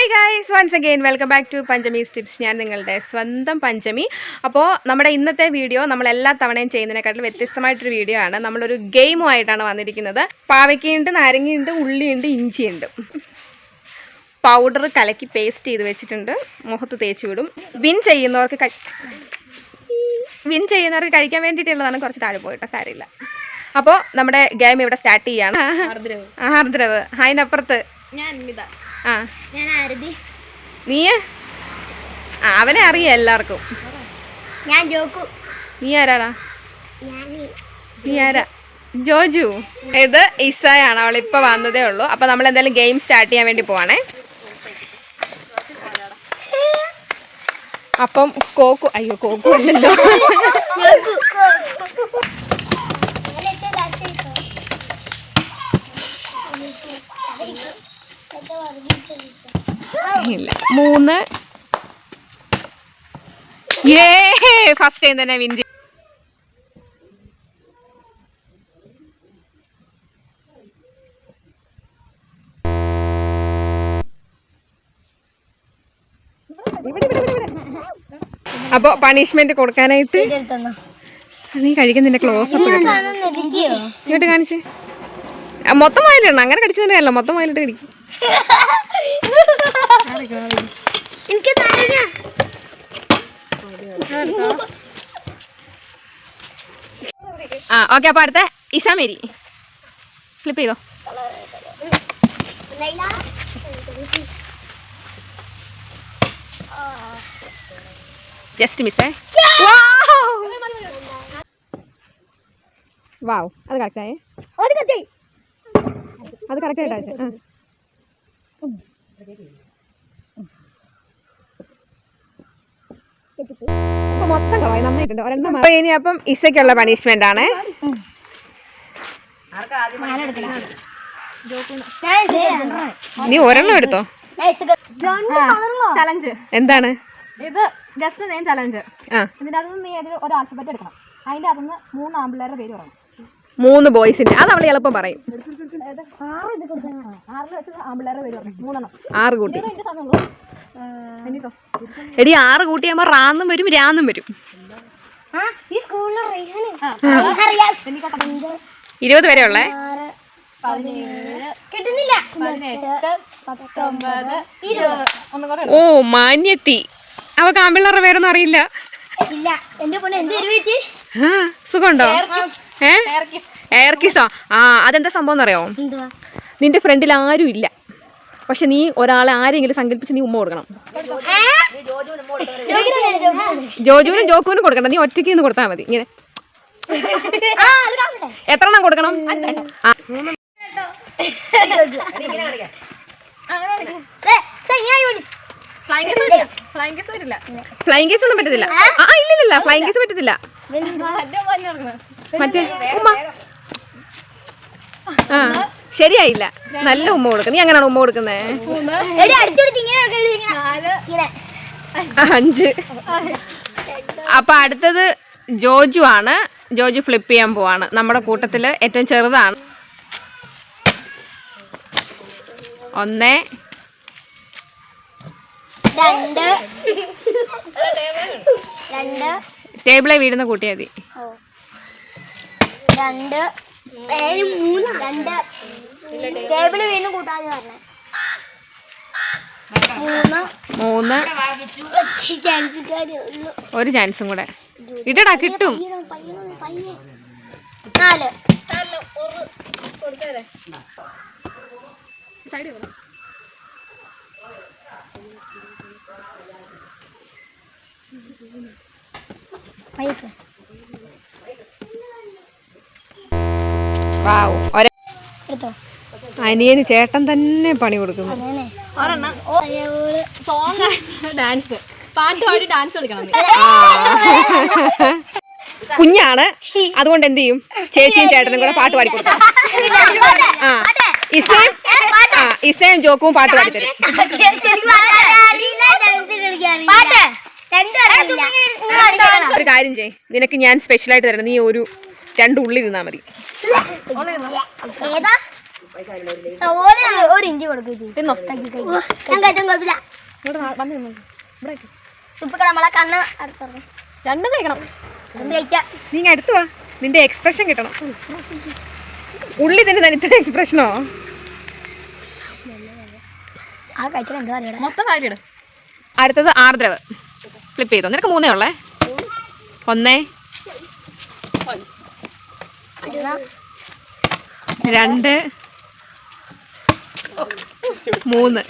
Hi guys, once again welcome back to Panchami's tips. ഞാൻ നിങ്ങളുടെ സ്വന്തം പഞ്ചമി. അപ്പോൾ നമ്മുടെ ഇന്നത്തെ വീഡിയോ നമ്മൾ എല്ലാ തവണയും ചെയ്യുന്നതിനെക്കാട്ടിലും വ്യത്യസ്തമായിട്ടൊരു വീഡിയോ ആണ്. നമ്മളൊരു ഗെയിമുമായിട്ടാണ് വന്നിരിക്കുന്നത്. പാവയ്ക്കയുണ്ട്, നാരങ്ങയുണ്ട്, ഉള്ളിയുണ്ട്, ഇഞ്ചിയുണ്ട്. പൗഡർ കലക്കി പേസ്റ്റ് ചെയ്ത് വെച്ചിട്ടുണ്ട്. മുഖത്ത് തേച്ച് വിടും. വിൻ ചെയ്യുന്നവർക്ക് കഴിക്കാൻ വേണ്ടിയിട്ടുള്ളതാണ്. കുറച്ച് താഴെ പോയിട്ടോ, സാരമില്ല. അപ്പോൾ നമ്മുടെ ഗെയിം ഇവിടെ സ്റ്റാർട്ട് ചെയ്യാണ്. ആർദ്രവ്. അതിനപ്പുറത്ത് നീ അവനെ അറിയാം എല്ലാവർക്കും. നീ ആരാടാ? നീ ആരാ? ജോജു. ഇത് ഇസായാണ്. അവളിപ്പോ വന്നതേ ഉള്ളൂ. അപ്പൊ നമ്മൾ എന്തായാലും ഗെയിം സ്റ്റാർട്ട് ചെയ്യാൻ വേണ്ടി പോവാണേ. അപ്പം കോക്കു, അയ്യോ കോക്കു അല്ലല്ലോ, ഇല്ല 3. ഫസ്റ്റ് ടൈം തന്നെ വിൻ. അപ്പൊ പണിഷ്മെന്റ് കൊടുക്കാനായിട്ട് നീ കഴിക്കുന്നതിന്റെ ക്ലോസ് അപ്പ് ഇങ്ങോട്ട് കാണിച്ചേ. മൊത്തം വായിലിടണം. അങ്ങനെ കടിച്ചതിന്റെ അല്ല, മൊത്തം വായിലിട്ട് കടിക്കും. ഓക്കെ. അപ്പൊ അടുത്ത ഇഷാമേരി ഫ്ലിപ്പ് ചെയ്തോ. ജസ്റ്റ് മിസ്സേ. വാവ്, അത് കറക്റ്റായേ. അത് കറക്റ്റ് ആയിട്ടാ. മൊത്തം കളവായി, നന്നായിട്ടുണ്ട്. ഒരെണ്ണം. ഇനി അപ്പം ഇസയ്ക്കുള്ള പണിഷ്മെന്റ് ആണ്. നീ ഒരെണ്ണം എടുത്തോ. ചലഞ്ച് എന്താണ്? ഇത് ജസ്റ്റ് നെയിം ചലഞ്ച്. ഇതിനകത്ത് നീ ഒരു ആൽഫബറ്റ് എടുക്കണം. അതിന്റെ അകത്തുനിന്ന് 3 ആമ്പിള്ളേരുടെ പേര് പറയണം. 3 ബോയ്സിന്റെ. അത് അവള് എളുപ്പം പറയും. 6 കൂട്ടി. എടി 6 കൂട്ടിയാകുമ്പോ റാന്നും വരും, രാന്നും വരും. 20 വരെ ഉള്ളേ. 17, 18, 19, 20. ഓ മാന്യത്തി. അവക്ക് ആമ്പിള്ളേരുടെ പേരൊന്നും അറിയില്ല. സുഖമുണ്ടോ? എയർ കിസോ? അതെന്താ സംഭവം എന്നറിയോ? നിന്റെ ഫ്രണ്ടിൽ ആരും ഇല്ല, പക്ഷെ നീ ഒരാളെ ആരെങ്കിലും സങ്കല്പിച്ച് നീ ഉമ്മ കൊടുക്കണം. ജോജുവിനും ജോക്കുവിനും കൊടുക്കണ്ട, നീ ഒറ്റയ്ക്ക് നിന്ന് കൊടുത്താൽ മതി. ഇങ്ങനെ എത്ര എണ്ണം കൊടുക്കണം? ഫ്ലൈങ് കേസ് ഒന്നും പറ്റത്തില്ല. ഇല്ലില്ല, ഫ്ലൈങ് കേസ് പറ്റത്തില്ല. മറ്റേ ഉമ്മ. ശരിയായില്ല. നല്ല ഉമ്മ കൊടുക്കും. നീ അങ്ങനെയാണ് ഉമ്മ കൊടുക്കുന്നേ. 5. അപ്പൊ അടുത്തത് ജോജു ആണ്. ജോജു ഫ്ലിപ്പ് ചെയ്യാൻ പോവാണ്. നമ്മുടെ കൂട്ടത്തില് ഏറ്റവും ചെറുതാണ്. 1, 2. ടേബിളെ വീടുന്ന കൂട്ടിയാ മതി. 2, 3. ടേബിള് വീണ്ടും കൂട്ടാതെ പറഞ്ഞേ. 3. ഒരു ചാൻസും കൂടെ ഇടടാ, കിട്ടും. 4. അനിയന് ചേട്ടൻ തന്നെ പണി കൊടുക്കുന്നു. കുഞ്ഞാണ്, അതുകൊണ്ട് എന്ത് ചെയ്യും? ചേച്ചിയും ചേട്ടനും കൂടെ പാട്ട് പാടി കൊടുക്കും. ഇസയും ജോക്കും പാട്ട് പാടി തരും. ഒരു കാര്യം ചെയ്യ്, നിനക്ക് ഞാൻ സ്പെഷ്യലായിട്ട് തരണം. നീ 2 ഉള്ളി തിന്നാ മതി. ഒരു ഇഞ്ചി കൊടുക്കും തിന്നോ നമ്മളെ കണ്ണ് രണ്ടും കഴിക്കണം. കഴിക്കാം. നീ അടുത്ത് വാ, നിന്റെ എക്സ്പ്രഷൻ കിട്ടണം. ഉള്ളി തന്നെ ഇത്ര എക്സ്പ്രഷനോ? ആ കഴിച്ചാൽ എന്താ പറയുക മൊത്തം കാര്യം. അടുത്തത് ആർദ്രവ്. ഫ്ലിപ്പ് ചെയ്തോ. നിനക്ക് 3 ഉള്ളേ. 1 2 3.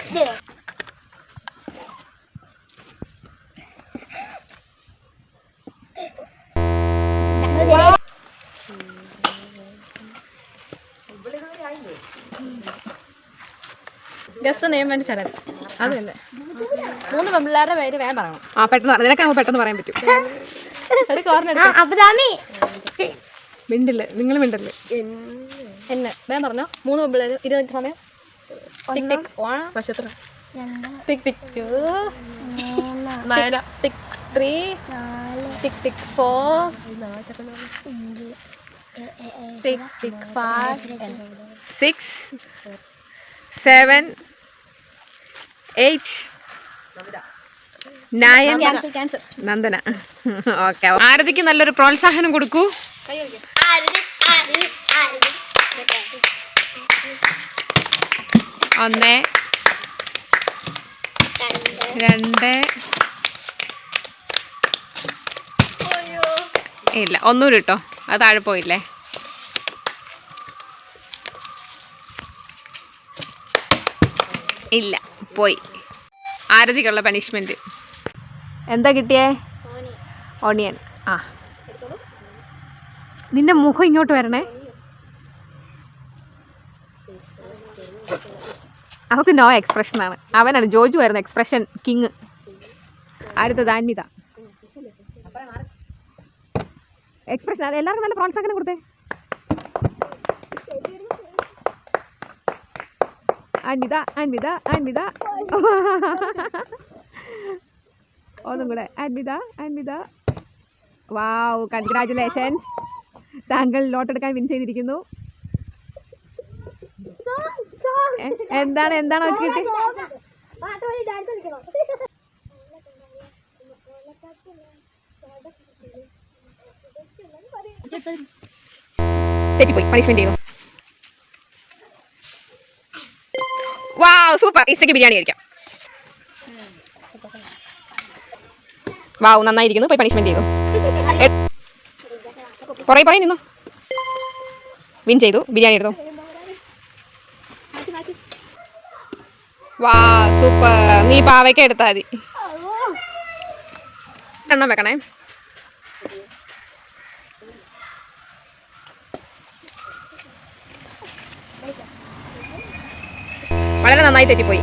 ജസ്റ്റ് നെയ്മ് ചടങ്ങ് അത് തന്നെ. 3 പെൺപിള്ളേരുടെ പേര് വേഗം പറയണം. ആ പെട്ടെന്ന് നിനക്കാകുമ്പോൾ പെട്ടെന്ന് പറയാൻ പറ്റും. മിണ്ടില്ലേ, നിങ്ങൾ മിണ്ടല്ലേ എന്നെ വേഗം പറഞ്ഞോ. 3 പെൺപിള്ളേർ 20 സമയം. ടിക് ടിക് 1 ടിക് ടിക് 2 ടിക് 3 ടിക് ടിക് 4 ടിക് ടിക് 5 6 7 8 9. നന്ദന. ഓക്കെ, ആരതിക്ക് നല്ലൊരു പ്രോത്സാഹനം കൊടുക്കൂ. 1 2 ഇല്ല, ഒന്നുകൂടി ഇട്ടോ. അത് താഴെ പോയില്ലേ? ഇല്ല, പോയി. ആരതിക്കുള്ള പനിഷ്മെന്റ് എന്താ കിട്ടിയേ? ഓണിയൻ. ആ, നിന്റെ മുഖം ഇങ്ങോട്ട് വരണേ. അവർക്ക് നോ എക്സ്പ്രഷനാണ്. അവനാണ് ജോജു ആയിരുന്നു എക്സ്പ്രഷൻ കിങ്. അടുത്തത് അന്വിത. എക്സ്പ്രഷൻ. അത് എല്ലാവർക്കും നല്ല പ്രോത്സാഹനം കൊടുത്തേ. അന്വിത അന്വിത അന്വിത. ഒന്നും കൂടെ. അന്വിത അന്വിത. വാവ്, കൺഗ്രാറ്റുലേഷൻസ്. താങ്കൾ ലോട്ടെടുക്കാൻ വിൻ ചെയ്തിരിക്കുന്നു. എന്താണ് എന്താണ് നോക്കിയിട്ട്? തെറ്റിപ്പോയി, പണിഷ്മെന്റ് ചെയ്തു. വാവ്, സൂപ്പർ. ഈസ്റ്റയ്ക്ക് ബിരിയാണി കഴിക്കാം. വാവ്, നന്നായിരിക്കുന്നു. പോയി പണിഷ്മെന്റ് ചെയ്തു. പുറകെ നിന്നു. വിൻ ചെയ്തു. ബിരിയാണി എടുത്തു. വാ, സൂപ്പർ. നീ പാവയ്ക്ക എടുത്താൽ മതി. എണ്ണം വെക്കണേ. വളരെ നന്നായി തെറ്റിപ്പോയി.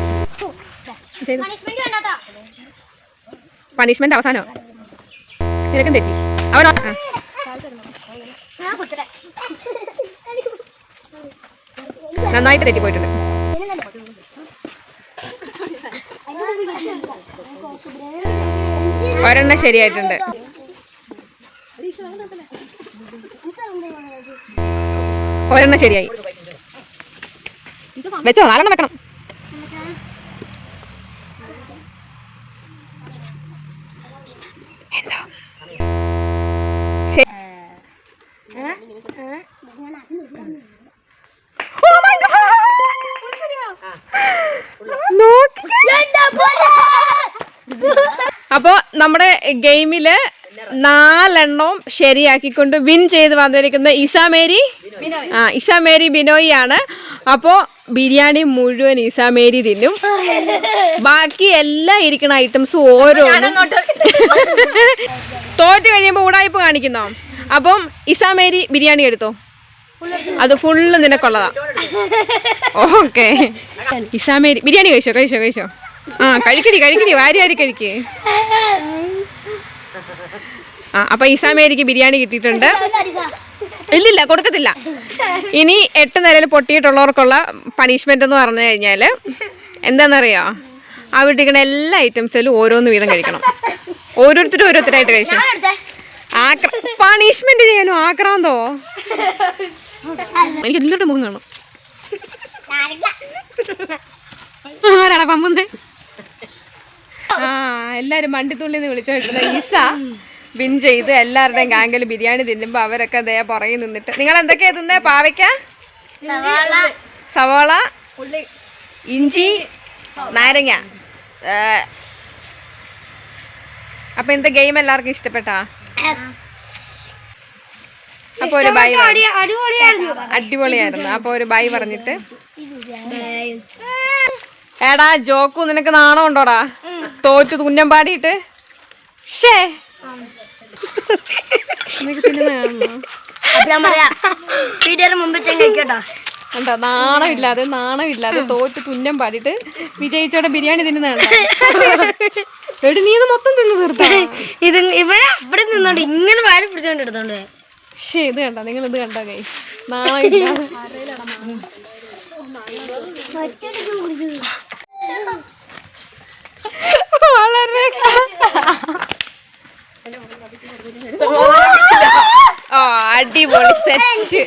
പണിഷ്മെന്റ് അവസാനോ? നിനക്കും തെറ്റി. അവനോ? നന്നായിട്ട് തെറ്റിപ്പോയിട്ടുണ്ട്. ഒരെണ്ണം ശരിയായിട്ടുണ്ട്. ഒരെണ്ണം ശരിയായി. വെച്ചോ, 4 വെക്കണം. എന്തോ അപ്പൊ നമ്മുടെ ഗെയിമില് 4 ശരിയാക്കിക്കൊണ്ട് വിൻ ചെയ്ത് വന്നിരിക്കുന്ന ഇസാമേരി ബിനോയ് ആണ്. അപ്പോ ബിരിയാണി മുഴുവൻ ഇസാമേരി തിന്നും. ബാക്കി എല്ലാം ഇരിക്കുന്ന ഐറ്റംസും ഓരോ തോറ്റ് കഴിയുമ്പോ ഉടായ്പ കാണിക്കുന്നോ. അപ്പം ഇസാമേരി ബിരിയാണി എടുത്തോ, അത് ഫുള്ള് നിനക്കുള്ളതാ. ഓക്കെ, ഇസാമേരി ബിരിയാണി കഴിച്ചോ. ആ, കഴിക്കടി വാരി കഴിക്ക്. ആ, അപ്പൊ ഇസാമേരിക്ക് ബിരിയാണി കിട്ടിയിട്ടുണ്ട്. ഇല്ലില്ല, കൊടുക്കത്തില്ല. ഇനി 8 നിലയിൽ പൊട്ടിയിട്ടുള്ളവർക്കുള്ള പണിഷ്മെന്റ് എന്ന് പറഞ്ഞു കഴിഞ്ഞാല് എന്താണെന്നറിയോ? അവിടെ ഇരിക്കുന്ന എല്ലാ ഐറ്റംസിലും ഓരോന്ന് വീതം കഴിക്കണം. ഓരോരുത്തരായിട്ട് കഴിച്ചു. പണിഷ്മെന്റ് ചെയ്യാനോ? ആക്രാന്തോ? എനിക്ക് എല്ലാവരുടെ മുഖം കാണും. ആരാടാ പമ്പുന്ന്? ആ എല്ലാരും മണ്ടിത്തുള്ളിന്ന് വിളിച്ചു വെക്കുന്നത് ഈസ വിൻ ചെയ്ത് എല്ലാവരുടെയും ഗാംഗിൽ ബിരിയാണി തിന്നുമ്പോ അവരൊക്കെ ദേ പുറകെ നിന്നിട്ട് നിങ്ങൾ എന്തൊക്കെയാ തിന്നേ? പാവയ്ക്ക, സവാള, ഇഞ്ചി, നാരങ്ങ. അപ്പൊ ഇന്നത്തെ ഗെയിം എല്ലാവർക്കും ഇഷ്ടപ്പെട്ടാ? അപ്പൊ ഒരു ബൈ. അടിപൊളിയായിരുന്നു. അപ്പൊ ഒരു ബൈ പറഞ്ഞിട്ട് എടാ ജോക്കു നിനക്ക് നാണം ഉണ്ടോടാ തോറ്റു തുന്നം പാടിയിട്ട്? ഷേ എന്താ നാണമില്ലാതെ തോറ്റ് തുന്നം പാടിയിട്ട് വിജയിച്ചോടെ ബിരിയാണി തിന്നുന്നതാണ്. എടി നീ ഇത് മൊത്തം തിന്നു തീർത്താ? ഇത് ഇവിടെ ഇവിടെ നിന്നോണ്ട് ഇങ്ങനെ വാരി പിടിച്ചോണ്ട് എടുത്തോണ്ട്. ശേ ഇത് കണ്ട, നിങ്ങൾ ഇത് കണ്ടോ കൈ നാണമില്ലാതെ. വളരെ ഓ അടിപൊളി സെറ്റ്.